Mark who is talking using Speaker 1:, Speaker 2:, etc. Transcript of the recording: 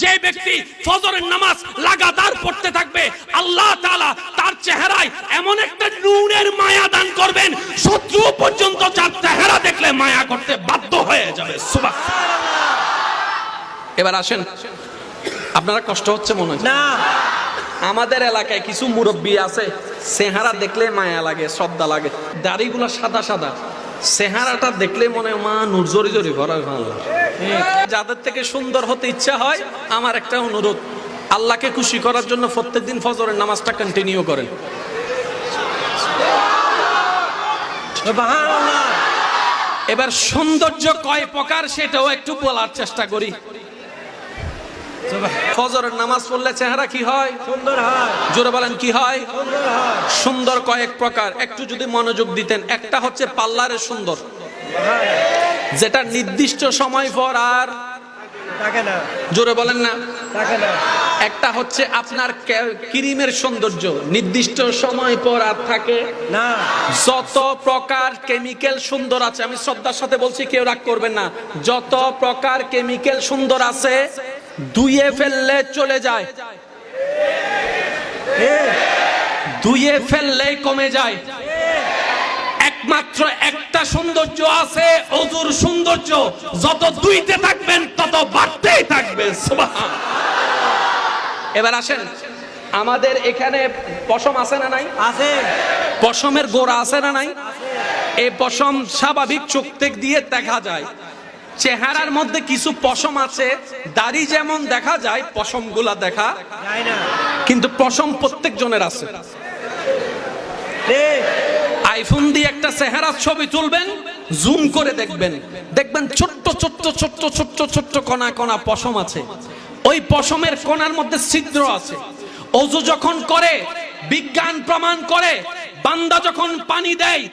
Speaker 1: যে ব্যক্তি ফজরের নামাজ লাগাতার পড়তে থাকবে আল্লাহ তাআলা তার চেহারায় এমন একটা নূরের মায়া দান করবেন, শত্রু পর্যন্ত তার চেহারা দেখলে মায়া করতে বাধ্য হয়ে যাবে। সুবহানাল্লাহ। এবার আসেন, আপনারা কষ্ট হচ্ছে মনে হয় না? আমাদের এলাকায় কিছু মুরব্বী আছে, চেহারা দেখলে মায়া লাগে, শ্রদ্ধা লাগে, দাড়িগুলো সাদা সাদা, চেহারাটা দেখলে মনে হয় মা নূর জরি জরি ভরা। যাদের থেকে সুন্দর হতে ইচ্ছা হয়, আমার একটা অনুরোধ, আল্লাহকে খুশি করার জন্য প্রত্যেকদিন ফজরের নামাজটা কন্টিনিউ করেন। এবার সৌন্দর্য কয় প্রকার সেটাও একটু বলার চেষ্টা করি। ফজরের নামাজ পড়লে চেহারা কি হয়? সুন্দর হয়। জোরে বলেন কি হয়? সুন্দর হয়। সুন্দর কয়েক প্রকার, একটু যদি মনোযোগ দিতেন। একটা হচ্ছে পার্লারের সুন্দর, যেটা নির্দিষ্ট সময় পর আর থাকে না। জোরে বলেন না, থাকে না। একটা হচ্ছে আপনার ক্রিমের সৌন্দর্য, নির্দিষ্ট সময় পর আর থাকে না। যত প্রকার কেমিক্যাল সুন্দর আছে, আমি শ্রদ্ধার সাথে বলছি, কেউ রাগ করবেন না, যত প্রকার কেমিক্যাল সুন্দর আছে ধুয়ে ফেললে চলে যায়, ধুয়ে ফেললে কমে যায়। একমাত্র একটা সৌন্দর্য আছে, ওযুর সৌন্দর্য, যত ধুইতে থাকবেন তত বাড়তেই থাকবে। সুবহানাল্লাহ। এবার আসেন, আমাদের এখানে পশম আছে না নাই? আছে। পশমের গোড়া আছে না নাই? এই পশম স্বাভাবিক চোখ দিয়ে দেখা যায়। চেহারার মধ্যে কিছু পশম আছে, দাড়ি যেমন দেখা যায় পশমগুলা দেখা যায় না, কিন্তু পশম প্রত্যেক জনের আছে। আইফোন দিয়ে একটা চেহারার ছবি তুলবেন, জুম করে দেখবেন, দেখবেন ছোট্ট ছোট্ট ছোট্ট ছোট্ট ছোট্ট কণা কণা পশম আছে। ওই পশমের কোণার মধ্যে ছিদ্র আছে। ওযু যখন করে, বিজ্ঞান প্রমাণ করে, বান্দা যখন পানি দেয়,